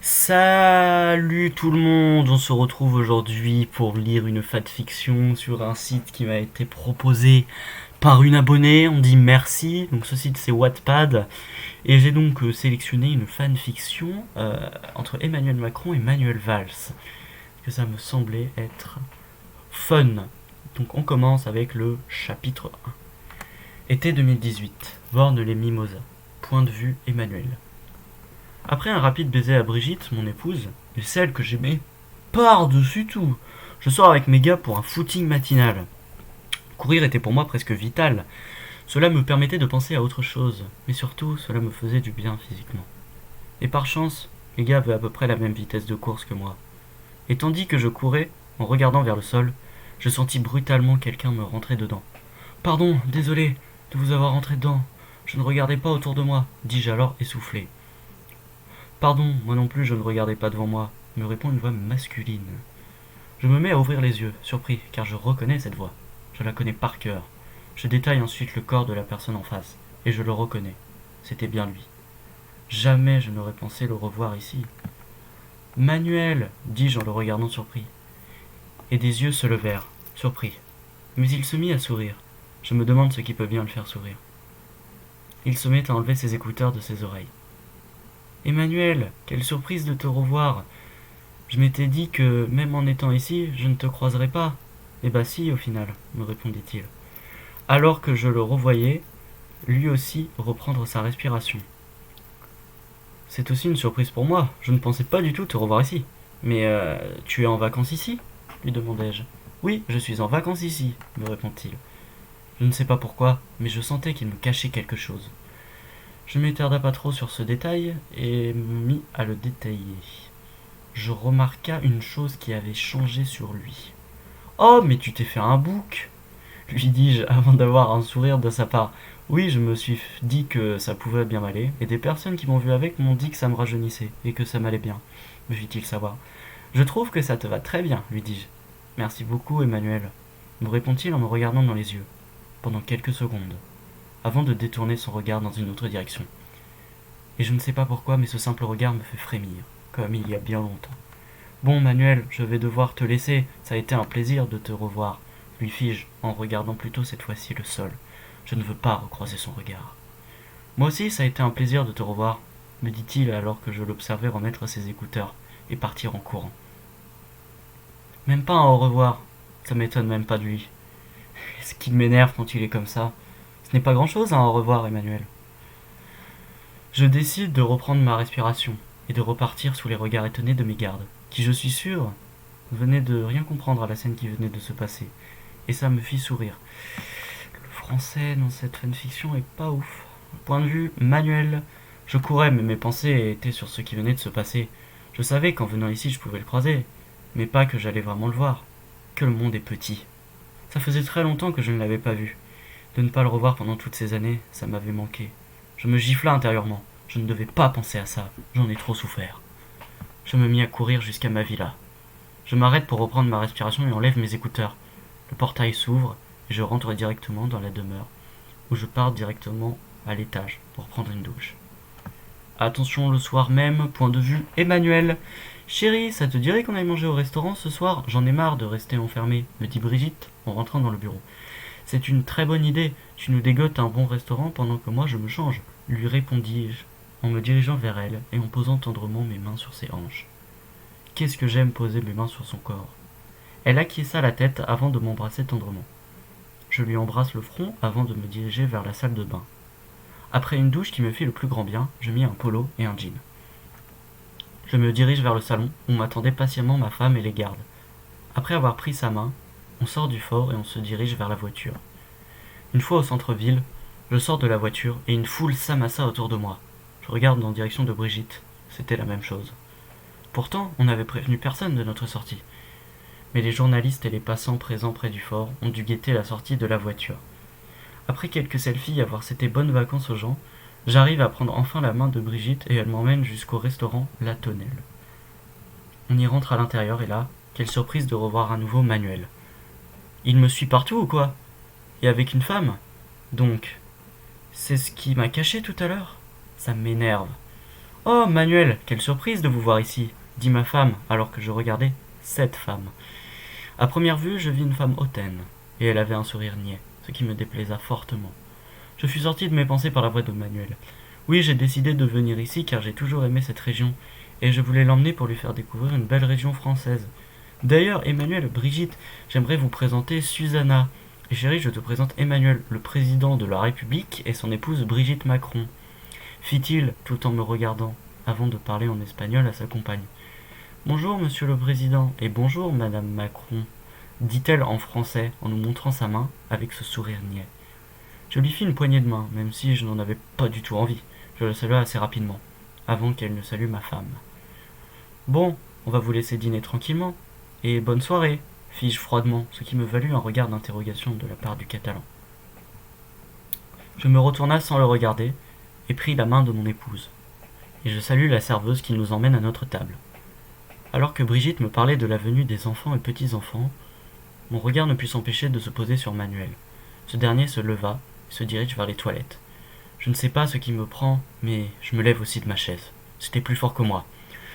Salut tout le monde, on se retrouve aujourd'hui pour lire une fanfiction sur un site qui m'a été proposé par une abonnée, on dit merci, donc ce site c'est Wattpad, et j'ai donc sélectionné une fanfiction entre Emmanuel Macron et Manuel Valls, que ça me semblait être fun. Donc on commence avec le chapitre 1. Été 2018, Borne les Mimosas, point de vue Emmanuel. Après un rapide baiser à Brigitte, mon épouse, et celle que j'aimais par-dessus tout, je sors avec mes gars pour un footing matinal. Courir était pour moi presque vital. Cela me permettait de penser à autre chose, mais surtout, cela me faisait du bien physiquement. Et par chance, les gars avaient à peu près la même vitesse de course que moi. Et tandis que je courais, en regardant vers le sol, je sentis brutalement quelqu'un me rentrer dedans. Pardon, désolé de vous avoir rentré dedans. Je ne regardais pas autour de moi, dis-je alors essoufflé. Pardon, moi non plus je ne regardais pas devant moi, me répond une voix masculine. Je me mets à ouvrir les yeux, surpris, car je reconnais cette voix. Je la connais par cœur. Je détaille ensuite le corps de la personne en face, et je le reconnais. C'était bien lui. Jamais je n'aurais pensé le revoir ici. Manuel, dis-je en le regardant surpris. Et des yeux se levèrent, surpris. Mais il se mit à sourire. Je me demande ce qui peut bien le faire sourire. Il se met à enlever ses écouteurs de ses oreilles. Emmanuel, quelle surprise de te revoir. Je m'étais dit que, même en étant ici, je ne te croiserais pas. Eh bah si, au final, me répondit-il. Alors que je le revoyais, lui aussi reprendre sa respiration. C'est aussi une surprise pour moi, je ne pensais pas du tout te revoir ici. Mais tu es en vacances ici lui demandai-je. Oui, je suis en vacances ici, me répond-il. Je ne sais pas pourquoi, mais je sentais qu'il me cachait quelque chose. Je ne m'étarda pas trop sur ce détail et me mis à le détailler. Je remarqua une chose qui avait changé sur lui. Oh, mais tu t'es fait un bouc lui dis-je avant d'avoir un sourire de sa part. Oui, je me suis dit que ça pouvait bien m'aller, et des personnes qui m'ont vu avec m'ont dit que ça me rajeunissait, et que ça m'allait bien, me fit-il savoir. Je trouve que ça te va très bien, lui dis-je. Merci beaucoup, Emmanuel, me répond-il en me regardant dans les yeux, pendant quelques secondes, avant de détourner son regard dans une autre direction. Et je ne sais pas pourquoi, mais ce simple regard me fait frémir, comme il y a bien longtemps. Bon, Manuel, je vais devoir te laisser, ça a été un plaisir de te revoir, lui fis-je, en regardant plutôt cette fois-ci le sol. Je ne veux pas recroiser son regard. Moi aussi, ça a été un plaisir de te revoir, me dit-il alors que je l'observais remettre ses écouteurs et partir en courant. Même pas un au revoir, ça m'étonne même pas de lui. Ce qui m'énerve quand il est comme ça, ce n'est pas grand-chose un au revoir, Emmanuel. Je décide de reprendre ma respiration et de repartir sous les regards étonnés de mes gardes, qui, je suis sûr, venaient de rien comprendre à la scène qui venait de se passer. Et ça me fit sourire. Le français dans cette fanfiction est pas ouf. Point de vue manuel, je courais, mais mes pensées étaient sur ce qui venait de se passer. Je savais qu'en venant ici, je pouvais le croiser, mais pas que j'allais vraiment le voir. Que le monde est petit. Ça faisait très longtemps que je ne l'avais pas vu. De ne pas le revoir pendant toutes ces années, ça m'avait manqué. Je me gifla intérieurement. Je ne devais pas penser à ça. J'en ai trop souffert. Je me mis à courir jusqu'à ma villa. Je m'arrête pour reprendre ma respiration et enlève mes écouteurs. Le portail s'ouvre et je rentre directement dans la demeure, où je pars directement à l'étage pour prendre une douche. Attention, le soir même, point de vue Emmanuel. Chérie, ça te dirait qu'on aille manger au restaurant ce soir? J'en ai marre de rester enfermée, me dit Brigitte en rentrant dans le bureau. C'est une très bonne idée, tu nous dégotes un bon restaurant pendant que moi je me change, lui répondis-je, en me dirigeant vers elle et en posant tendrement mes mains sur ses hanches. Qu'est-ce que j'aime poser mes mains sur son corps. Elle acquiesça la tête avant de m'embrasser tendrement. Je lui embrasse le front avant de me diriger vers la salle de bain. Après une douche qui me fit le plus grand bien, je mis un polo et un jean. Je me dirige vers le salon où m'attendaient patiemment ma femme et les gardes. Après avoir pris sa main, on sort du fort et on se dirige vers la voiture. Une fois au centre-ville, je sors de la voiture et une foule s'amassa autour de moi. Je regarde en direction de Brigitte, c'était la même chose. Pourtant, on n'avait prévenu personne de notre sortie. Mais les journalistes et les passants présents près du fort ont dû guetter la sortie de la voiture. Après quelques selfies à voir c'était bonnes vacances aux gens, j'arrive à prendre enfin la main de Brigitte et elle m'emmène jusqu'au restaurant La Tonnelle. On y rentre à l'intérieur et là, quelle surprise de revoir à nouveau Manuel. Il me suit partout ou quoi? Et avec une femme? Donc, c'est ce qui m'a caché tout à l'heure? Ça m'énerve. Oh, Manuel, quelle surprise de vous voir ici, dit ma femme, alors que je regardais cette femme. À première vue, je vis une femme hautaine, et elle avait un sourire niais, ce qui me déplaisa fortement. Je fus sorti de mes pensées par la voix de Manuel. Oui, j'ai décidé de venir ici car j'ai toujours aimé cette région, et je voulais l'emmener pour lui faire découvrir une belle région française. D'ailleurs, Emmanuel, Brigitte, j'aimerais vous présenter Susanna. Et chérie, je te présente Emmanuel, le président de la République, et son épouse Brigitte Macron, fit-il tout en me regardant, avant de parler en espagnol à sa compagne. Bonjour, monsieur le président, et bonjour, madame Macron, dit-elle en français en nous montrant sa main avec ce sourire niais. Je lui fis une poignée de main, même si je n'en avais pas du tout envie. Je la salua assez rapidement, avant qu'elle ne salue ma femme. Bon, on va vous laisser dîner tranquillement, et bonne soirée, fis-je froidement, ce qui me valut un regard d'interrogation de la part du Catalan. Je me retourna sans le regarder, et pris la main de mon épouse, et je salue la serveuse qui nous emmène à notre table. Alors que Brigitte me parlait de la venue des enfants et petits-enfants, mon regard ne put s'empêcher de se poser sur Manuel. Ce dernier se leva et se dirige vers les toilettes. Je ne sais pas ce qui me prend, mais je me lève aussi de ma chaise. C'était plus fort que moi.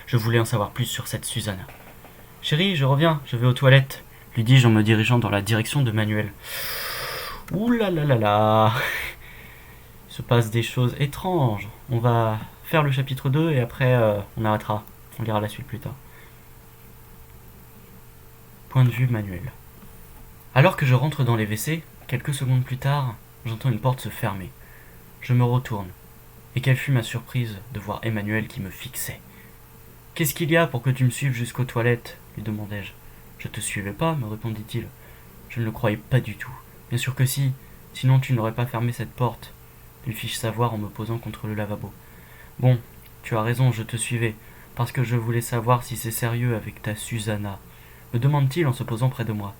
Je voulais en savoir plus sur cette Susanna. Chérie, je reviens, je vais aux toilettes, lui dis-je en me dirigeant dans la direction de Manuel. Ouh là là là là. Il se passe des choses étranges. On va faire le chapitre 2 et après on arrêtera. On lira la suite plus tard. Point de vue Manuel. Alors que je rentre dans les WC, quelques secondes plus tard, j'entends une porte se fermer. Je me retourne. Et quelle fut ma surprise de voir Emmanuel qui me fixait. « Qu'est-ce qu'il y a pour que tu me suives jusqu'aux toilettes ?» lui demandai-je. « Je te suivais pas, me répondit-il. Je ne le croyais pas du tout. Bien sûr que si, sinon tu n'aurais pas fermé cette porte, lui fis-je savoir en me posant contre le lavabo. Bon, tu as raison, je te suivais, parce que je voulais savoir si c'est sérieux avec ta Susanna, me demande-t-il en se posant près de moi.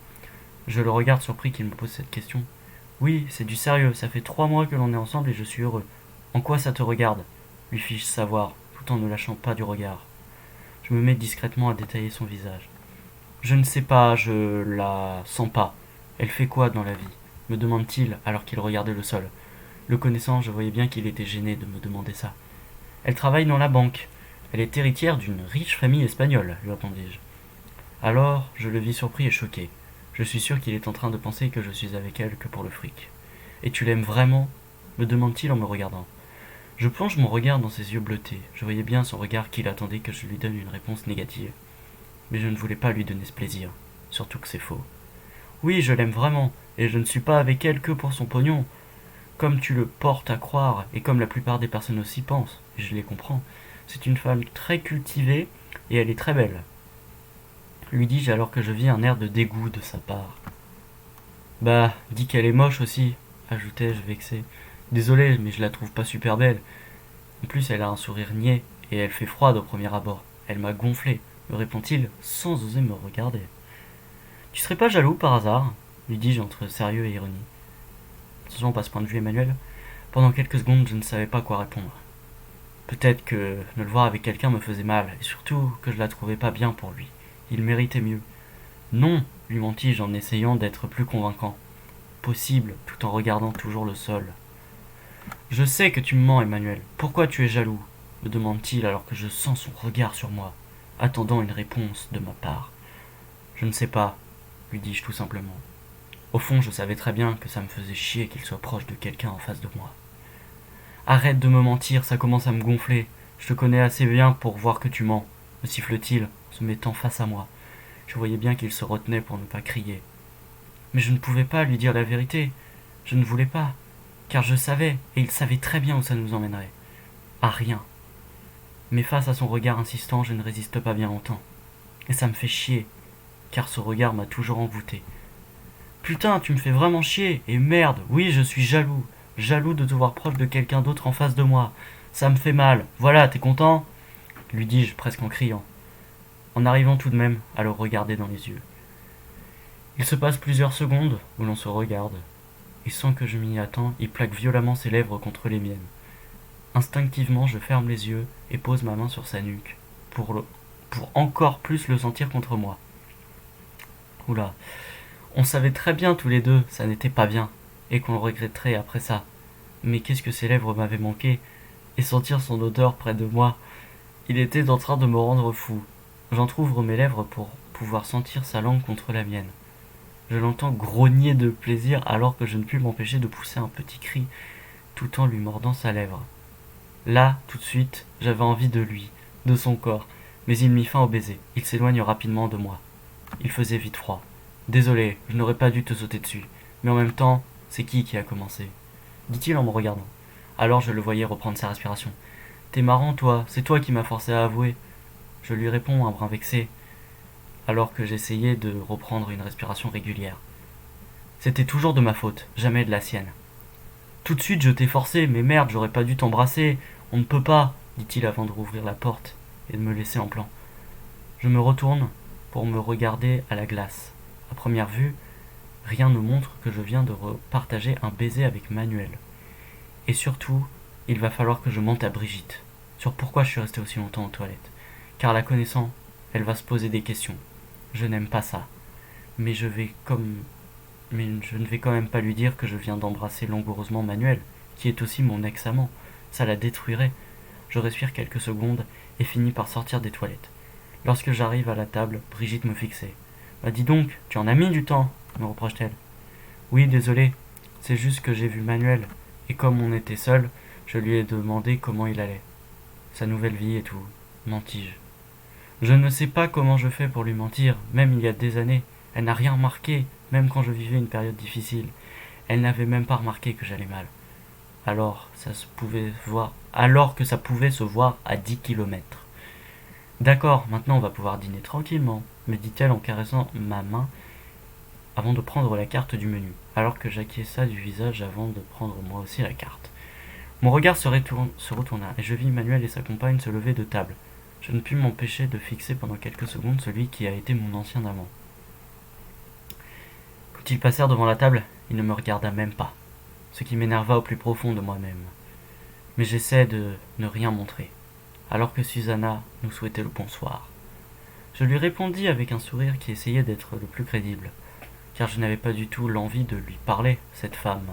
Je le regarde surpris qu'il me pose cette question. Oui, c'est du sérieux, ça fait 3 mois que l'on est ensemble et je suis heureux. En quoi ça te regarde lui fis-je savoir, tout en ne lâchant pas du regard. Je me mets discrètement à détailler son visage. Je ne sais pas, je la sens pas. Elle fait quoi dans la vie me demande-t-il alors qu'il regardait le sol. Le connaissant, je voyais bien qu'il était gêné de me demander ça. Elle travaille dans la banque. Elle est héritière d'une riche famille espagnole, lui répondis-je. Alors, je le vis surpris et choqué. Je suis sûr qu'il est en train de penser que je suis avec elle que pour le fric. Et tu l'aimes vraiment me demande-t-il en me regardant. Je plonge mon regard dans ses yeux bleutés. Je voyais bien son regard qu'il attendait que je lui donne une réponse négative. Mais je ne voulais pas lui donner ce plaisir, surtout que c'est faux. Oui, je l'aime vraiment, et je ne suis pas avec elle que pour son pognon. Comme tu le portes à croire, et comme la plupart des personnes aussi pensent, et je les comprends, c'est une femme très cultivée, et elle est très belle. Lui dis-je alors que je vis un air de dégoût de sa part. Bah, dis qu'elle est moche aussi, ajoutai-je vexé. Désolé, mais je la trouve pas super belle. En plus, elle a un sourire niais, et elle fait froide au premier abord. Elle m'a gonflé, me répond-il, sans oser me regarder. Tu serais pas jaloux par hasard lui dis-je entre sérieux et ironie. Attention, on passe point de vue Emmanuel. Pendant quelques secondes, je ne savais pas quoi répondre. Peut-être que de le voir avec quelqu'un me faisait mal, et surtout que je la trouvais pas bien pour lui. Il méritait mieux. Non, lui mentis-je en essayant d'être plus convaincant. Possible, tout en regardant toujours le sol. Je sais que tu me mens, Emmanuel. Pourquoi tu es jaloux me demande-t-il alors que je sens son regard sur moi, attendant une réponse de ma part. Je ne sais pas, lui dis-je tout simplement. Au fond, je savais très bien que ça me faisait chier qu'il soit proche de quelqu'un en face de moi. Arrête de me mentir, ça commence à me gonfler. Je te connais assez bien pour voir que tu mens, me siffle-t-il, en se mettant face à moi. Je voyais bien qu'il se retenait pour ne pas crier. Mais je ne pouvais pas lui dire la vérité. Je ne voulais pas, car je savais, et il savait très bien où ça nous emmènerait. À rien. Mais face à son regard insistant, je ne résiste pas bien longtemps. Et ça me fait chier, car ce regard m'a toujours envoûté. Putain, tu me fais vraiment chier, et merde, oui, je suis jaloux. Jaloux de te voir proche de quelqu'un d'autre en face de moi. Ça me fait mal. Voilà, t'es content lui dis-je presque en criant, en arrivant tout de même à le regarder dans les yeux. Il se passe plusieurs secondes où l'on se regarde, et sans que je m'y attende, il plaque violemment ses lèvres contre les miennes. Instinctivement, je ferme les yeux et pose ma main sur sa nuque, pour encore plus le sentir contre moi. Oula, on savait très bien tous les deux, ça n'était pas bien, et qu'on le regretterait après ça. Mais qu'est-ce que ses lèvres m'avaient manqué, et sentir son odeur près de moi, Il était en train de me rendre fou. J'entr'ouvre mes lèvres pour pouvoir sentir sa langue contre la mienne. Je l'entends grogner de plaisir alors que je ne puis m'empêcher de pousser un petit cri tout en lui mordant sa lèvre. Là, tout de suite, j'avais envie de lui, de son corps, mais il mit fin au baiser. Il s'éloigne rapidement de moi. Il faisait vite froid. Désolé, je n'aurais pas dû te sauter dessus. Mais en même temps, c'est qui a commencé? Dit-il en me regardant. Alors je le voyais reprendre sa respiration. T'es marrant, toi, c'est toi qui m'as forcé à avouer. Je lui réponds un brin vexé, alors que j'essayais de reprendre une respiration régulière. C'était toujours de ma faute, jamais de la sienne. Tout de suite je t'ai forcé, mais merde, j'aurais pas dû t'embrasser. On ne peut pas, dit-il avant de rouvrir la porte et de me laisser en plan. Je me retourne pour me regarder à la glace. À première vue, rien ne montre que je viens de partager un baiser avec Manuel. Et surtout, il va falloir que je mente à Brigitte sur pourquoi je suis resté aussi longtemps aux toilettes. Car la connaissant, elle va se poser des questions. Je n'aime pas ça. Mais je ne vais quand même pas lui dire que je viens d'embrasser langoureusement Manuel, qui est aussi mon ex-amant. Ça la détruirait. Je respire quelques secondes et finis par sortir des toilettes. Lorsque j'arrive à la table, Brigitte me fixait. Bah dis donc, tu en as mis du temps, me reproche-t-elle. Oui, désolé, c'est juste que j'ai vu Manuel, et comme on était seuls, je lui ai demandé comment il allait. Sa nouvelle vie et tout, mentis-je. Je ne sais pas comment je fais pour lui mentir, même il y a des années. Elle n'a rien remarqué, même quand je vivais une période difficile. Elle n'avait même pas remarqué que j'allais mal. Alors que ça pouvait se voir à 10 kilomètres. D'accord, maintenant on va pouvoir dîner tranquillement, me dit-elle en caressant ma main avant de prendre la carte du menu, alors que j'acquiesça du visage avant de prendre moi aussi la carte. Mon regard se retourna, et je vis Manuel et sa compagne se lever de table. Je ne pus m'empêcher de fixer pendant quelques secondes celui qui a été mon ancien amant. Quand ils passèrent devant la table, il ne me regarda même pas, ce qui m'énerva au plus profond de moi-même. Mais j'essaie de ne rien montrer, alors que Susanna nous souhaitait le bonsoir. Je lui répondis avec un sourire qui essayait d'être le plus crédible, car je n'avais pas du tout l'envie de lui parler, cette femme.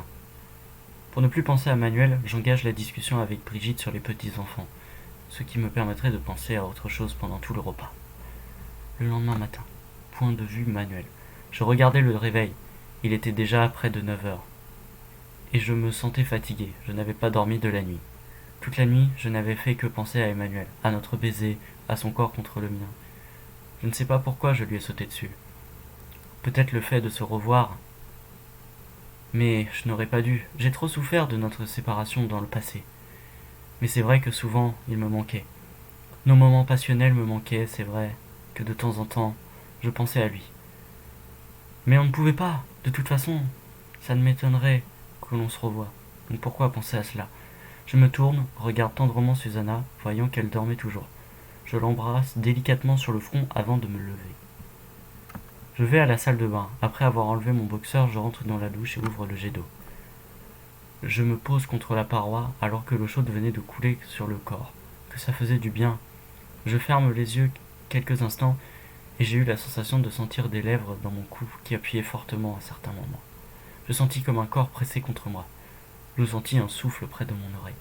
Pour ne plus penser à Manuel, j'engage la discussion avec Brigitte sur les petits-enfants, ce qui me permettrait de penser à autre chose pendant tout le repas. Le lendemain matin, point de vue Manuel. Je regardais le réveil, il était déjà près de 9 heures. Et je me sentais fatigué, je n'avais pas dormi de la nuit. Toute la nuit, je n'avais fait que penser à Emmanuel, à notre baiser, à son corps contre le mien. Je ne sais pas pourquoi je lui ai sauté dessus. Peut-être le fait de se revoir. Mais je n'aurais pas dû. J'ai trop souffert de notre séparation dans le passé. Mais c'est vrai que souvent, il me manquait. Nos moments passionnels me manquaient, c'est vrai que de temps en temps, je pensais à lui. Mais on ne pouvait pas. De toute façon, ça ne m'étonnerait que l'on se revoie. Donc pourquoi penser à cela? Je me tourne, regarde tendrement Susanna, voyant qu'elle dormait toujours. Je l'embrasse délicatement sur le front avant de me lever. Je vais à la salle de bain. Après avoir enlevé mon boxeur, je rentre dans la douche et ouvre le jet d'eau. Je me pose contre la paroi alors que l'eau chaude venait de couler sur le corps. Que ça faisait du bien. Je ferme les yeux quelques instants et j'ai eu la sensation de sentir des lèvres dans mon cou qui appuyaient fortement à certains moments. Je sentis comme un corps pressé contre moi. Je sentis un souffle près de mon oreille.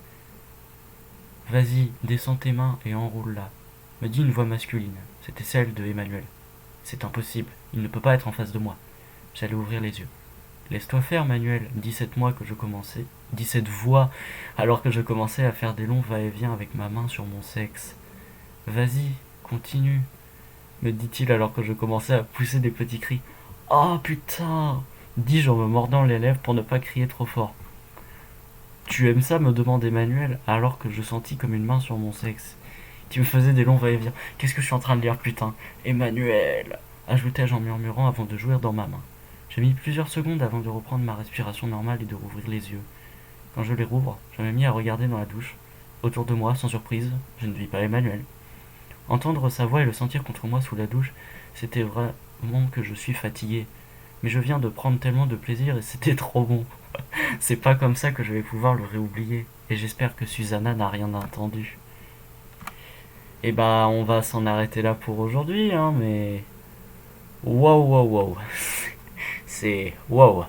Vas-y, descends tes mains et enroule-la, me dit une voix masculine. C'était celle de Emmanuel. C'est impossible, il ne peut pas être en face de moi. J'allais ouvrir les yeux. Laisse-toi faire, Manuel, dit cette voix, alors que je commençais à faire des longs va-et-vient avec ma main sur mon sexe. Vas-y, continue, me dit-il alors que je commençais à pousser des petits cris. Oh putain, dis-je en me mordant les lèvres pour ne pas crier trop fort. Tu aimes ça, me demande Emmanuel, alors que je sentis comme une main sur mon sexe. Tu me faisais des longs va-et-vient. Qu'est-ce que je suis en train de lire, putain? Emmanuel, ajoutai-je en murmurant avant de jouir dans ma main. J'ai mis plusieurs secondes avant de reprendre ma respiration normale et de rouvrir les yeux. Quand je les rouvre, je me mis à regarder dans la douche. Autour de moi, sans surprise, je ne vis pas Emmanuel. Entendre sa voix et le sentir contre moi sous la douche, c'était vraiment que je suis fatigué. Mais je viens de prendre tellement de plaisir et c'était trop bon. C'est pas comme ça que je vais pouvoir le réoublier. Et j'espère que Susanna n'a rien entendu. Et bah, on va s'en arrêter là pour aujourd'hui, hein, mais... Wow, wow, wow. C'est... Wow.